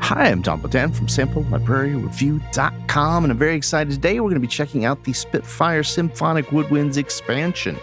Hi, I'm Don Bodan from SampleLibraryReview.com, and I'm very excited today. We're going to be checking out the Spitfire Symphonic Woodwinds expansion.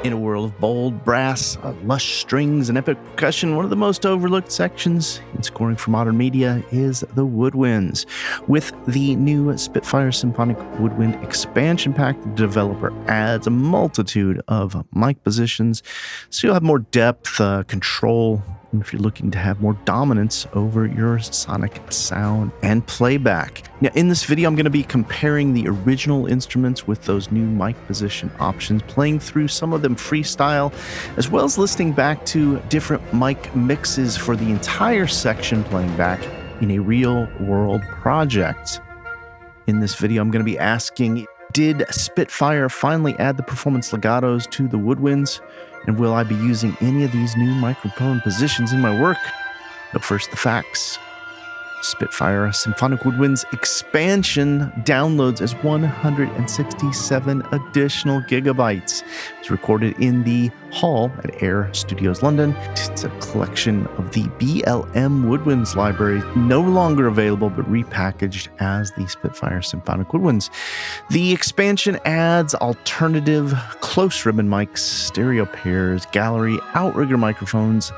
In a world of bold brass, lush strings, and epic percussion, one of the most overlooked sections in scoring for modern media is the woodwinds. With the new Spitfire Symphonic Woodwind Expansion Pack, the developer adds a multitude of mic positions, so you'll have more depth, control, and if you're looking to have more dominance over your sonic sound and playback. Now, in this video, I'm going to be comparing the original instruments with those new mic position options, playing through some of them freestyle, as well as listening back to different mic mixes for the entire section playing back in a real-world project. In this video, I'm going to be asking, did Spitfire finally add the performance legatos to the woodwinds? And will I be using any of these new microphone positions in my work? But first, the facts. Spitfire Symphonic Woodwinds expansion downloads as 167 additional gigabytes. It's recorded in the hall at Air Studios London. It's a collection of the BLM Woodwinds library, no longer available but repackaged as the Spitfire Symphonic Woodwinds. The expansion adds alternative close ribbon mics, stereo pairs, gallery, outrigger microphones,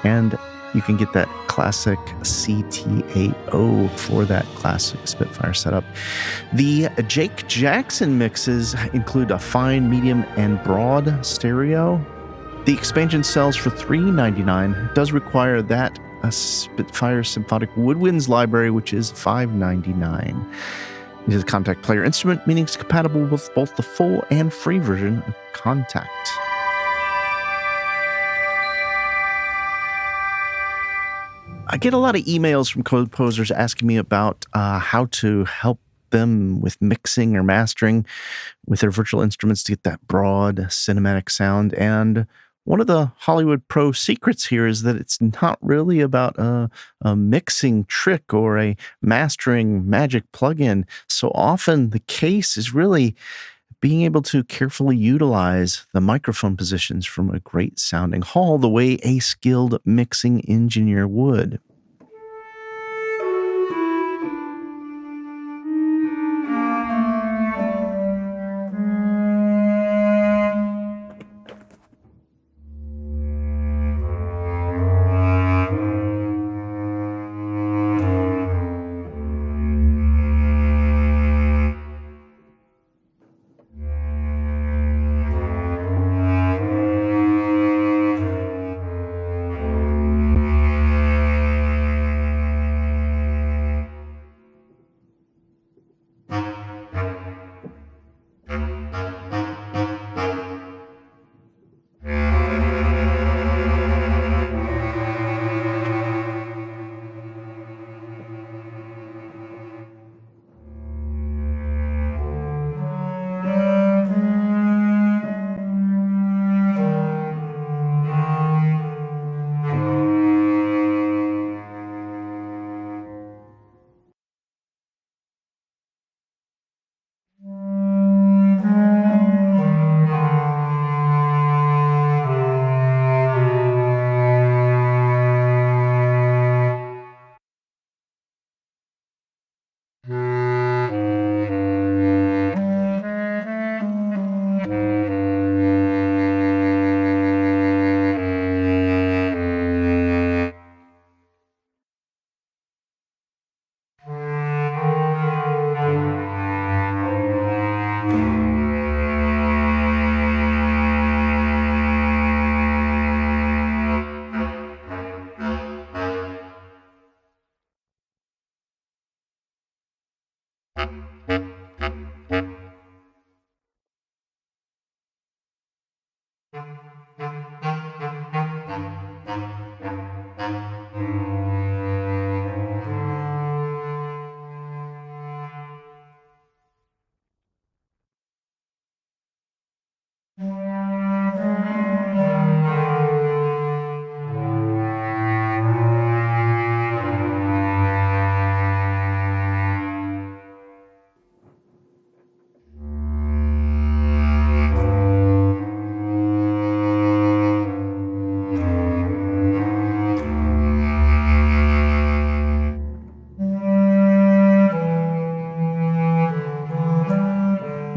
and you can get that classic CT8O for that classic Spitfire setup. The Jake Jackson mixes include a fine, medium, and broad stereo. The expansion sells for $399. It does require that a Spitfire Symphonic Woodwinds library, which is $599. It is a contact player instrument, meaning it's compatible with both the full and free version of Contact. I get a lot of emails from composers asking me about how to help them with mixing or mastering with their virtual instruments to get that broad cinematic sound. And one of the Hollywood Pro secrets here is that it's not really about a mixing trick or a mastering magic plugin. So often the case is really being able to carefully utilize the microphone positions from a great sounding hall the way a skilled mixing engineer would.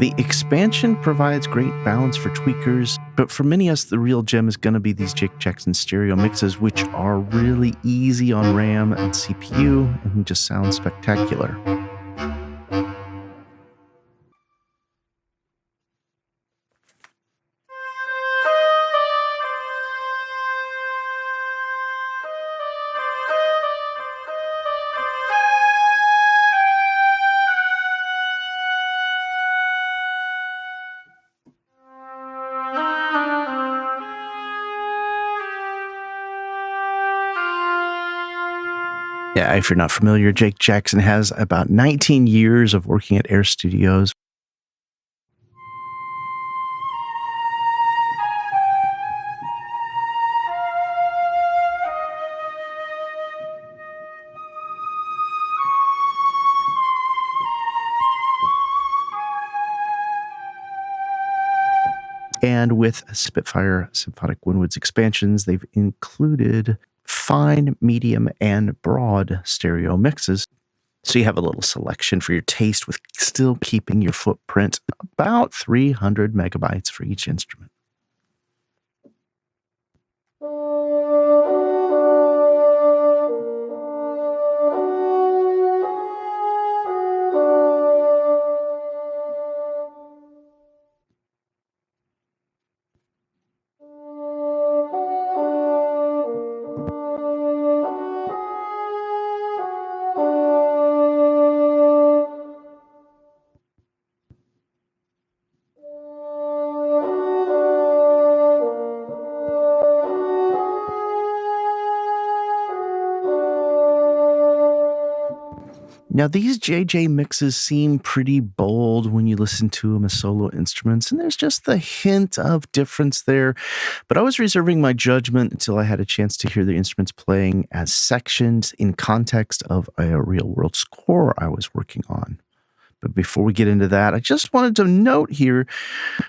The expansion provides great balance for tweakers, but for many of us, the real gem is going to be these Jake Jackson stereo mixes, which are really easy on RAM and CPU and just sound spectacular. Yeah, if you're not familiar, Jake Jackson has about 19 years of working at Air Studios. And with Spitfire Symphonic Woodwind Expansions, they've included fine, medium, and broad stereo mixes. So you have a little selection for your taste with still keeping your footprint about 300 megabytes for each instrument. Now, these JJ mixes seem pretty bold when you listen to them as solo instruments, and there's just the hint of difference there. But I was reserving my judgment until I had a chance to hear the instruments playing as sections in context of a real-world score I was working on. But before we get into that, I just wanted to note here,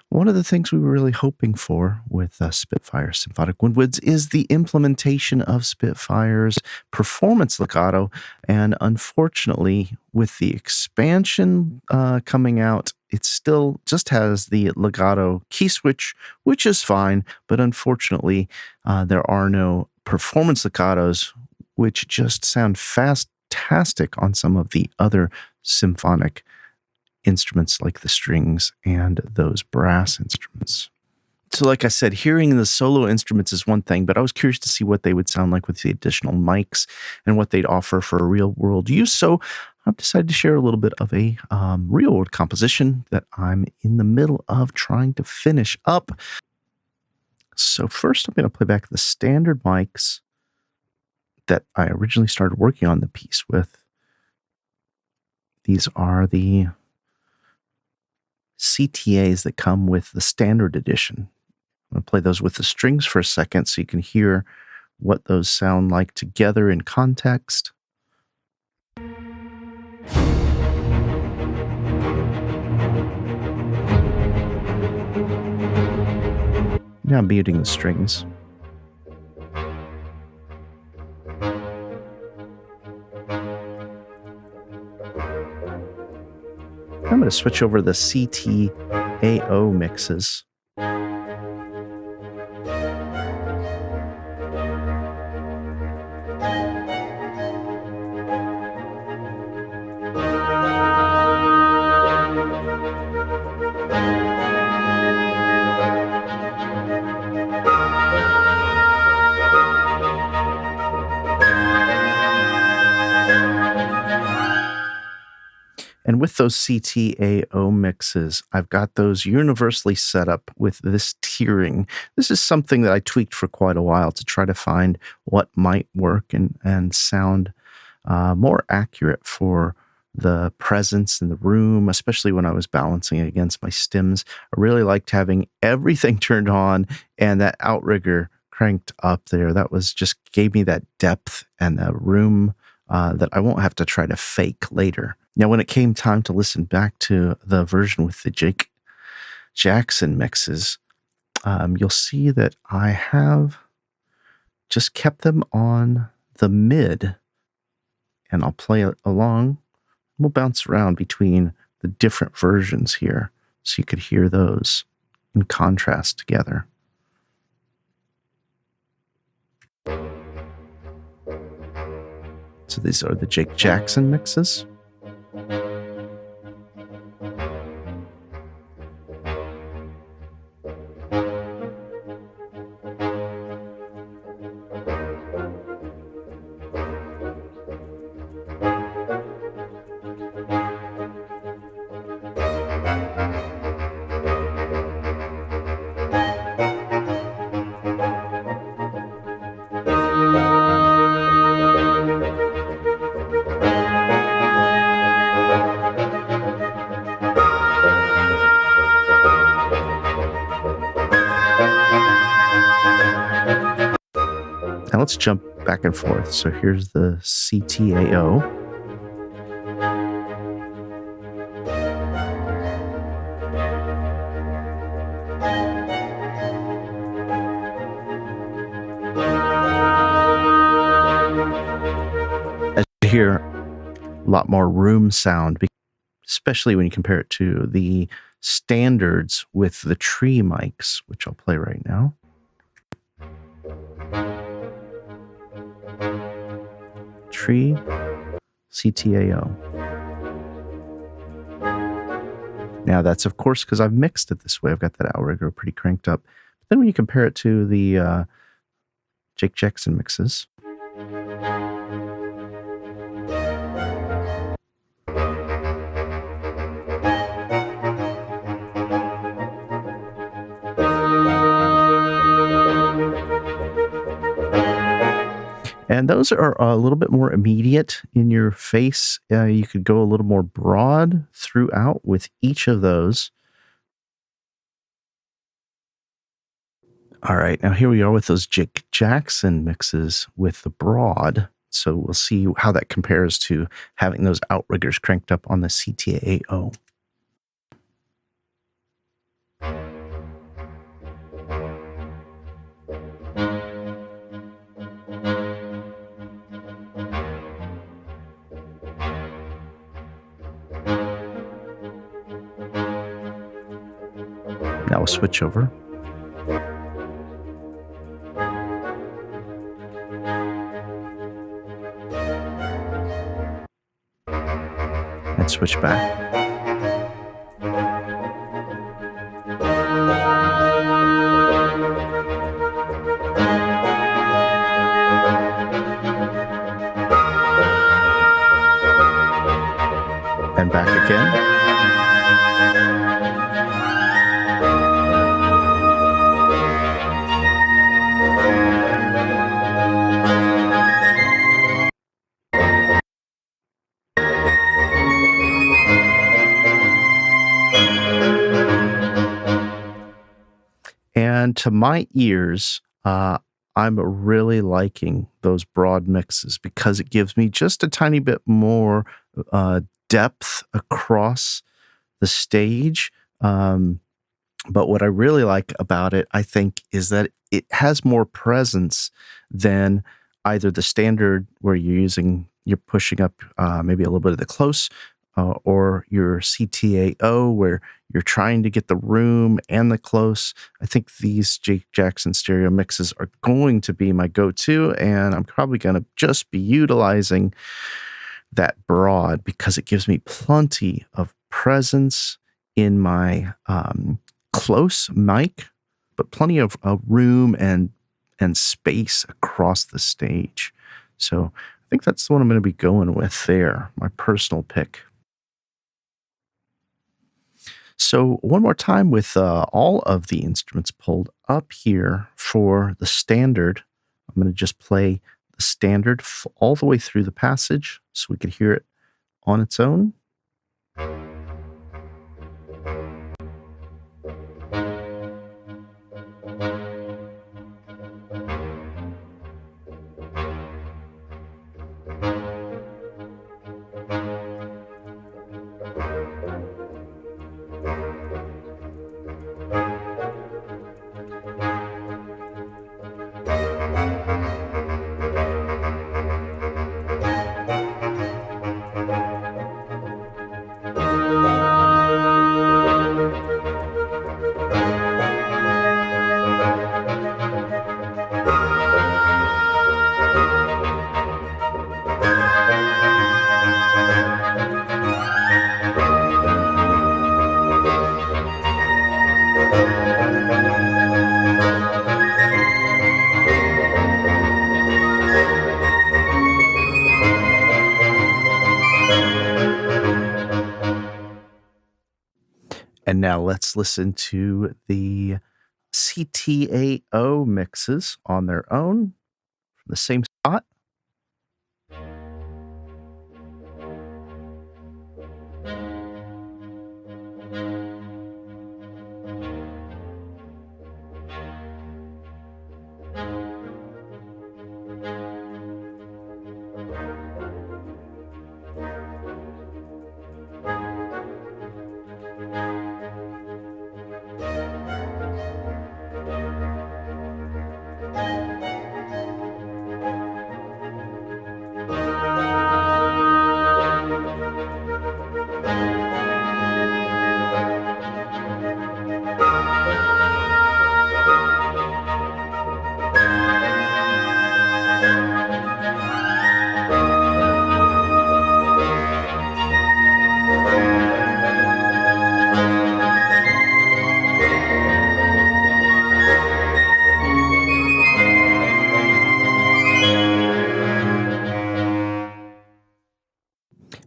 one of the things we were really hoping for with Spitfire Symphonic Woodwinds is the implementation of Spitfire's performance legato. And unfortunately, with the expansion coming out, it still just has the legato key switch, which is fine. But unfortunately, there are no performance legatos, which just sound fantastic on some of the other symphonic instruments like the strings and those brass instruments. So like I said, hearing the solo instruments is one thing, but I was curious to see what they would sound like with the additional mics and what they'd offer for real world use. So I've decided to share a little bit of a real world composition that I'm in the middle of trying to finish up. So first I'm going to play back the standard mics that I originally started working on the piece with. These are the CTAs that come with the standard edition. I'm going to play those with the strings for a second so you can hear what those sound like together in context. Now I'm muting the strings. I'm going to switch over the CTAO mixes. And with those CTAO mixes, I've got those universally set up with this tiering. This is something that I tweaked for quite a while to try to find what might work and sound more accurate for the presence in the room, especially when I was balancing it against my stems. I really liked having everything turned on and that outrigger cranked up there. That was just gave me that depth and a room that I won't have to try to fake later. Now, when it came time to listen back to the version with the Jake Jackson mixes, you'll see that I have just kept them on the mid, and I'll play it along. We'll bounce around between the different versions here. so you could hear those in contrast together. So these are the Jake Jackson mixes. Now let's jump back and forth. So here's the CTAO. As you hear, a lot more room sound, especially when you compare it to the standards with the tree mics, which I'll play right now. Tree, CTAO. Now that's of course because I've mixed it this way. I've got that outrigger pretty cranked up. But then when you compare it to the Jake Jackson mixes, and those are a little bit more immediate in your face. You could go a little more broad throughout with each of those. All right, now here we are with those Jake Jackson mixes with the broad. So we'll see how that compares to having those outriggers cranked up on the CTAO. Now we'll switch over. And switch back. And back again. And to my ears, I'm really liking those broad mixes because it gives me just a tiny bit more depth across the stage. But what I really like about it, I think, is that it has more presence than either the standard where you're pushing up maybe a little bit of the close, or your CTAO where you're trying to get the room and the close. I think these Jake Jackson stereo mixes are going to be my go-to, and I'm probably going to just be utilizing that broad because it gives me plenty of presence in my close mic, but plenty of room and space across the stage. So I think that's the one I'm going to be going with there, my personal pick. So one more time with all of the instruments pulled up here for the standard. I'm going to just play the standard all the way through the passage so we could hear it on its own. And now let's listen to the CTAO mixes on their own from the same spot.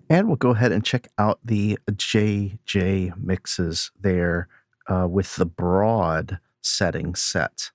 And we'll go ahead and check out the JJ mixes there with the broad setting set.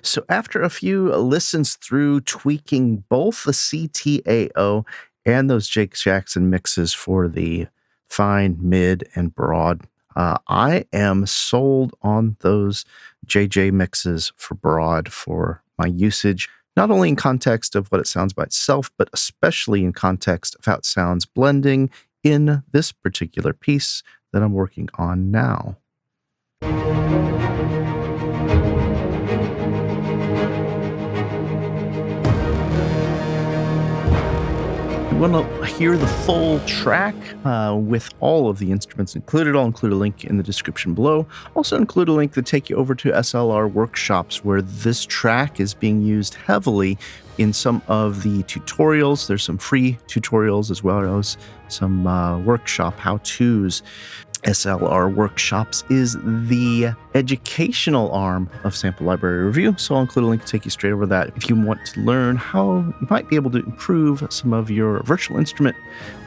So after a few listens through tweaking both the CTAO and those Jake Jackson mixes for the fine, mid, and broad, I am sold on those JJ mixes for broad for my usage, not only in context of what it sounds by itself, but especially in context of how it sounds blending in this particular piece that I'm working on now. You want to hear the full track with all of the instruments included. I'll include a link in the description below. Also include a link to take you over to SLR workshops where this track is being used heavily in some of the tutorials. There's some free tutorials as well as some workshop how-tos. SLR Workshops is the educational arm of Sample Library Review, so I'll include a link to take you straight over that if you want to learn how you might be able to improve some of your virtual instrument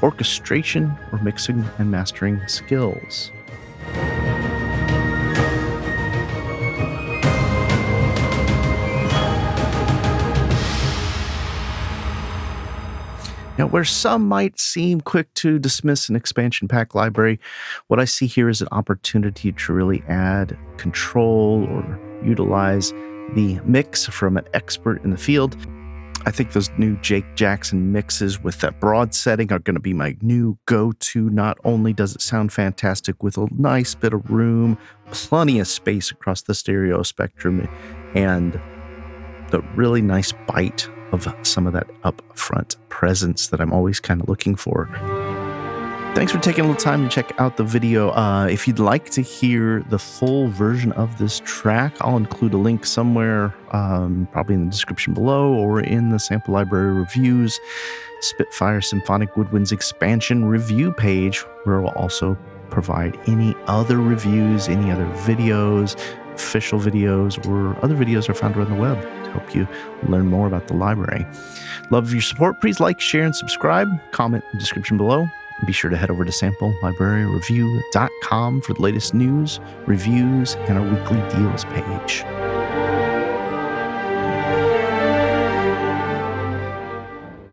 orchestration or mixing and mastering skills. Now, where some might seem quick to dismiss an expansion pack library, what I see here is an opportunity to really add control or utilize the mix from an expert in the field. I think those new Jake Jackson mixes with that broad setting are going to be my new go-to. Not only does it sound fantastic with a nice bit of room, plenty of space across the stereo spectrum, and the really nice bite of some of that upfront presence that I'm always kind of looking for. Thanks for taking a little time to check out the video. If you'd like to hear the full version of this track, I'll include a link somewhere, probably in the description below or in the Sample Library Reviews Spitfire Symphonic Woodwinds Expansion review page, where we'll also provide any other reviews, any other videos, official videos, or other videos are found around the web to help you learn more about the library. Love your support. Please like, share, and subscribe. Comment in the description below. And be sure to head over to samplelibraryreview.com for the latest news, reviews, and our weekly deals page.